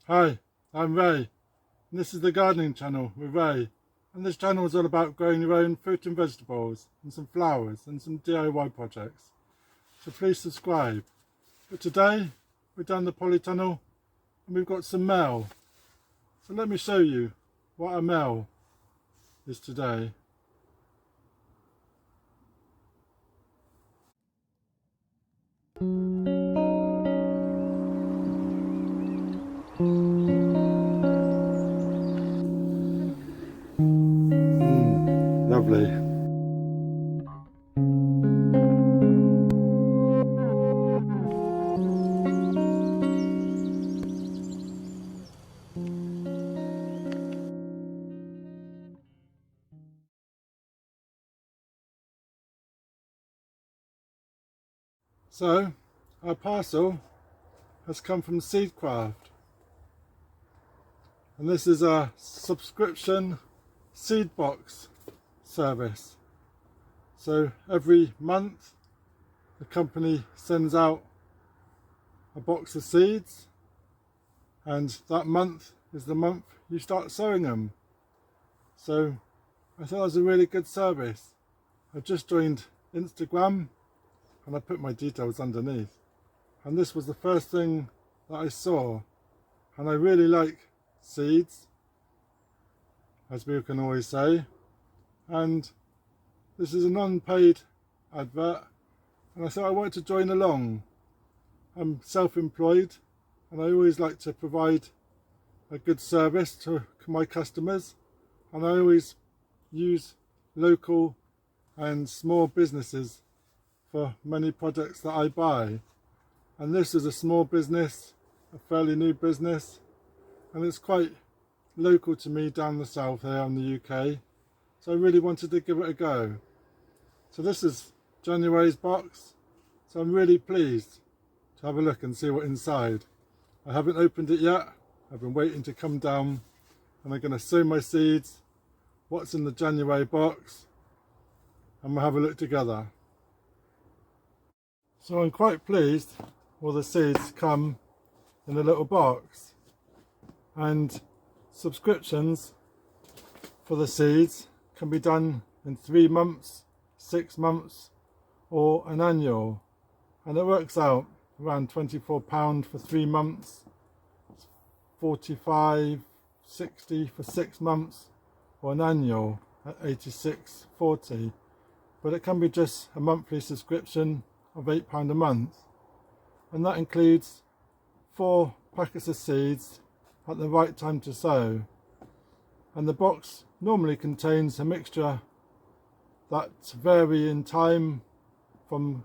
Hi, I'm Ray, and this is the gardening channel with Ray, and this channel is all about growing your own fruit and vegetables and some flowers and some DIY projects, so please subscribe. But today we're down the polytunnel and we've got some mail, so let me show you what our mail is today. Lovely. So our parcel has come from Seedcraft, and this is a subscription seed box service. So every month the company sends out a box of seeds, and that month is the month you start sowing them. So I thought it was a really good service. I've just joined Instagram and I put my details underneath, and this was the first thing that I saw, and I really like seeds, as we can always say, and this is an unpaid advert, and I thought I wanted to join along. I'm self-employed and I always like to provide a good service to my customers, and I always use local and small businesses for many products that I buy, and this is a small business, a fairly new business, and it's quite local to me down the south here in the UK, so I really wanted to give it a go. So this is January's box, so I'm really pleased to have a look and see what's inside. I haven't opened it yet. I've been waiting to come down, and I'm going to sow my seeds, what's in the January box, and we'll have a look together. So I'm quite pleased all the seeds come in a little box, and subscriptions for the seeds can be done in 3 months, 6 months or an annual, and it works out around £24 for 3 months, 45.60 for 6 months, or an annual at 86.40. But it can be just a monthly subscription of £8 a month, and that includes 4 packets of seeds at the right time to sow, and the box normally contains a mixture that vary in time from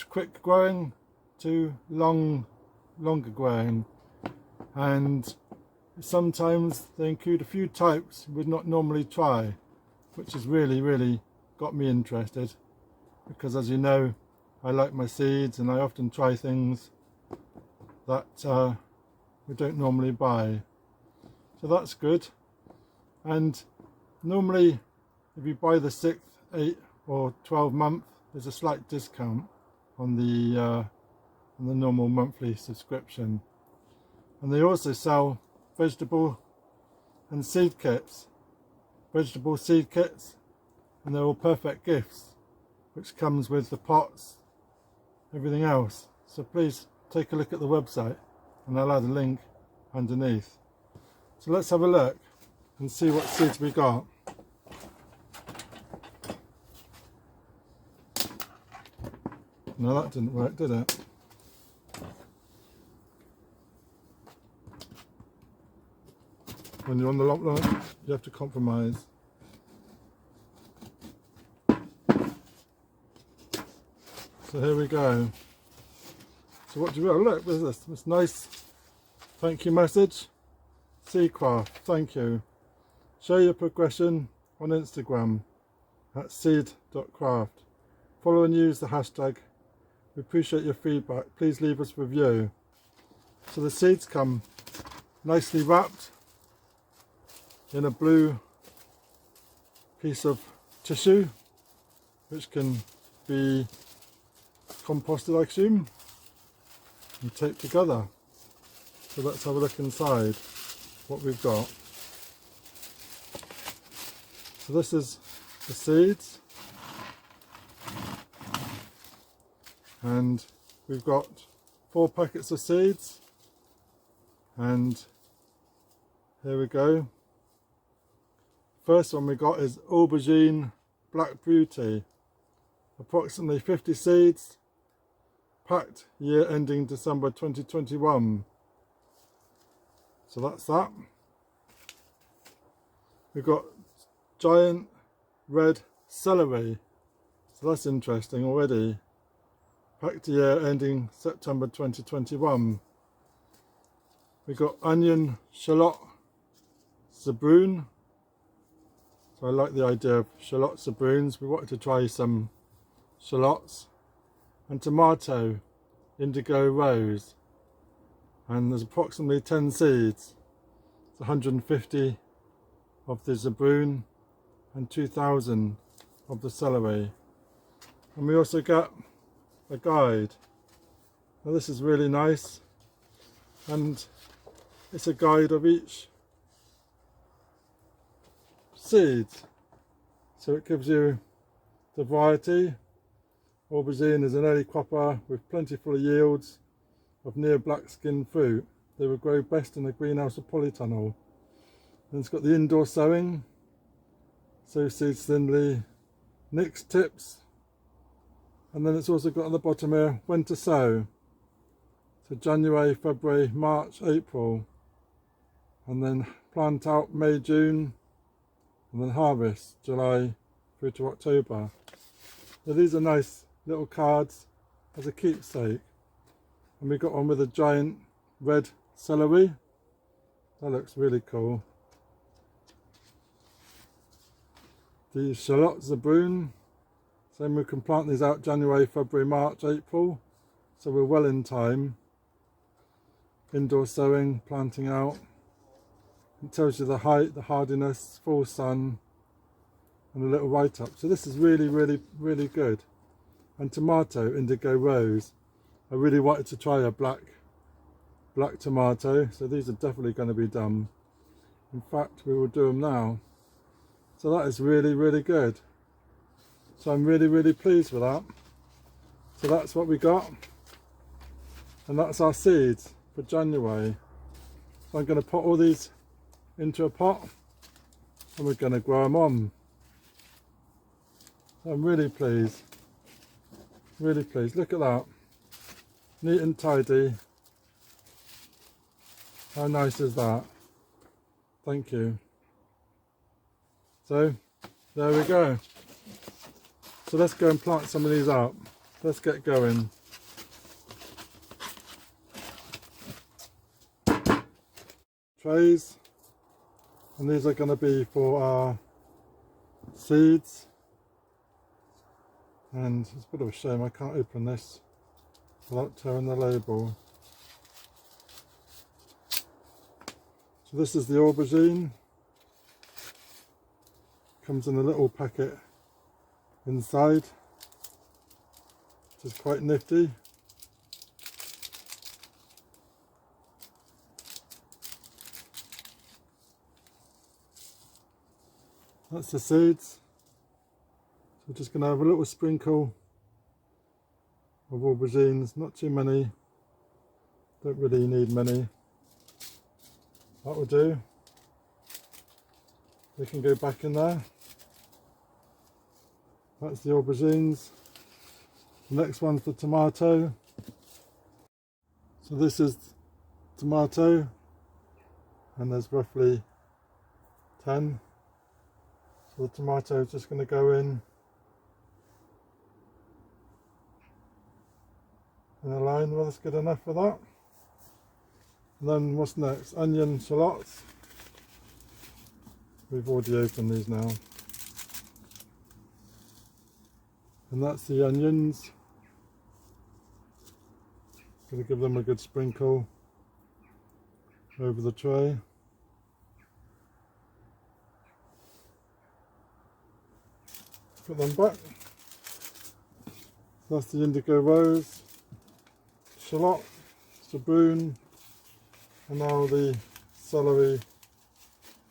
quick growing to longer growing, and sometimes they include a few types you would not normally try, which has really got me interested, because as you know, I like my seeds and I often try things that we don't normally buy. So that's good. And normally if you buy the 6th, 8th or 12 month, there's a slight discount on the normal monthly subscription. And they also sell vegetable and seed kits, vegetable seed kits, and they're all perfect gifts, which comes with the pots, everything else. So please take a look at the website, and I'll add a link underneath. So let's have a look and see what seeds we got. No, that didn't work, did it? When you're on the long line, you have to compromise. So here we go. So what do you want? Look, there's this nice thank you message. Seedcraft, thank you. Share your progression on Instagram at seed.craft. Follow and use the hashtag. We appreciate your feedback. Please leave us a review. So the seeds come nicely wrapped in a blue piece of tissue, which can be composted, I assume, and taped together. So let's have a look inside what we've got. So this is the seeds, and we've got 4 packets of seeds, and here we go. First one we got is Aubergine Black Beauty, approximately 50 seeds, packed year ending December 2021. So that's that. We've got giant red celery, so that's interesting already. Packed year ending September 2021. We've got onion shallot zabroon. So I like the idea of shallot zabroons. We wanted to try some shallots. And tomato indigo rose. And there's approximately 10 seeds. It's 150 of the zabroon and 2,000 of the celery. And we also got a guide. Now this is really nice, and it's a guide of each seed, so it gives you the variety. Aubergine is an early cropper with plentiful yields of near black skin fruit. They will grow best in a greenhouse or polytunnel. And it's got the indoor sowing, sow seeds thinly, nix tips, and then it's also got on the bottom here when to sow. So January, February, March, April, and then plant out May, June, and then harvest July through to October. So these are nice little cards as a keepsake. And we got one with a giant red celery. That looks really cool. The shallot zabroon. Same, we can plant these out January, February, March, April. So we're well in time. Indoor sowing, planting out. It tells you the height, the hardiness, full sun, and a little write-up. So this is really, really, really good. And tomato indigo rose. I really wanted to try a black tomato, so these are definitely going to be done. In fact, we will do them now. So that is really, really good. So I'm really, really pleased with that. So that's what we got. And that's our seeds for January. So I'm going to put all these into a pot and we're going to grow them on. So I'm really pleased. Really pleased. Look at that. Neat and tidy. How nice is that? Thank you. So there we go. So let's go and plant some of these up. Let's get going. Trays, and these are going to be for our seeds. And it's a bit of a shame I can't open this without tearing the label. So this is the aubergine. Comes in a little packet inside, which is quite nifty. That's the seeds. So we're just going to have a little sprinkle of aubergines, not too many, don't really need many. That will do. They can go back in there. That's the aubergines. The next one's the tomato. So this is tomato, and there's roughly 10. So the tomato is just going to go in a line. Well, that's good enough for that. And then what's next? Onion shallots. We've already opened these now. And that's the onions. Going to give them a good sprinkle over the tray. Put them back. That's the indigo rose, shallot, zabroon, And now the celery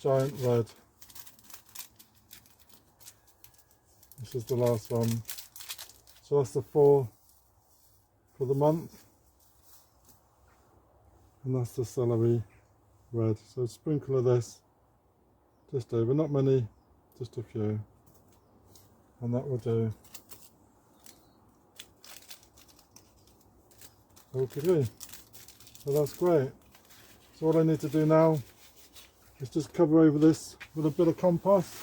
giant red. This is the last one. So that's the 4 for the month. And that's the celery red. So a sprinkle of this just over, not many, just a few. And that will do. Okay, so that's great. So what I need to do now is just cover over this with a bit of compost.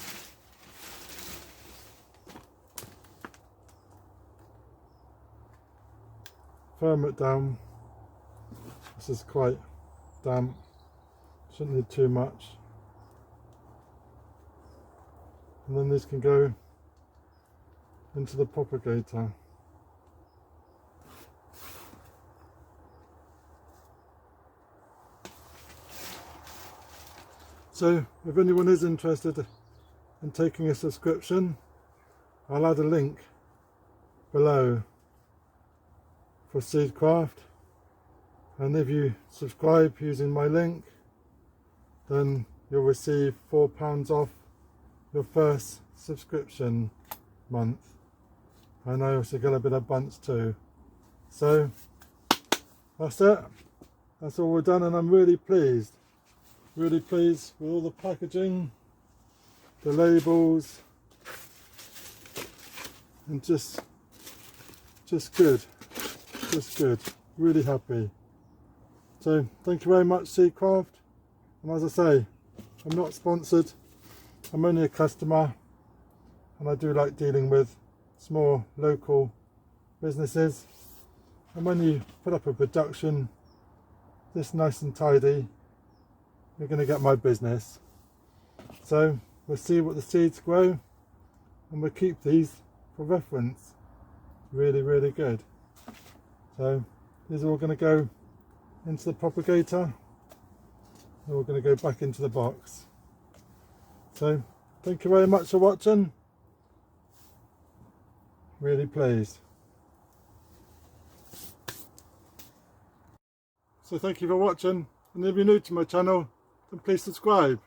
Firm it down. This is quite damp, shouldn't need too much. And then this can go into the propagator. So if anyone is interested in taking a subscription, I'll add a link below for Seedcraft, and if you subscribe using my link, then you'll receive £4 off your first subscription month, and I also get a bit of bunch too. So that's it, that's all we're done, and I'm really pleased with all the packaging, the labels, and just good, really happy. So thank you very much, Seedcraft. And as I say, I'm not sponsored, I'm only a customer, and I do like dealing with small local businesses. And when you put up a production this nice and tidy, you're going to get my business. So we'll see what the seeds grow, and we'll keep these for reference. Really good. So these are all going to go into the propagator. They're all going to go back into the box. So thank you very much for watching. Really pleased. So thank you for watching, and if you're new to my channel, then please subscribe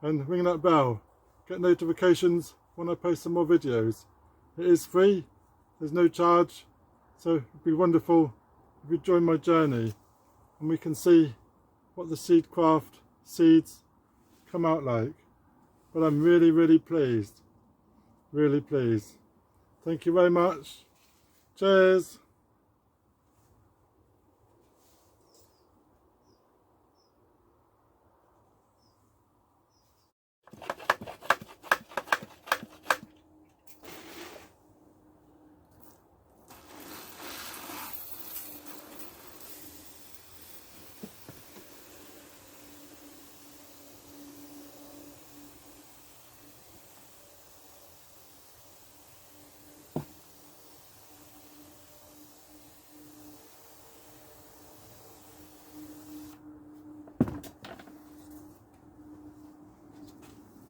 and ring that bell. Get notifications when I post some more videos. It is free, there's no charge, so it'd be wonderful if you join my journey and we can see what the Seedcraft seeds come out like. But I'm really pleased. Really pleased. Thank you very much. Cheers.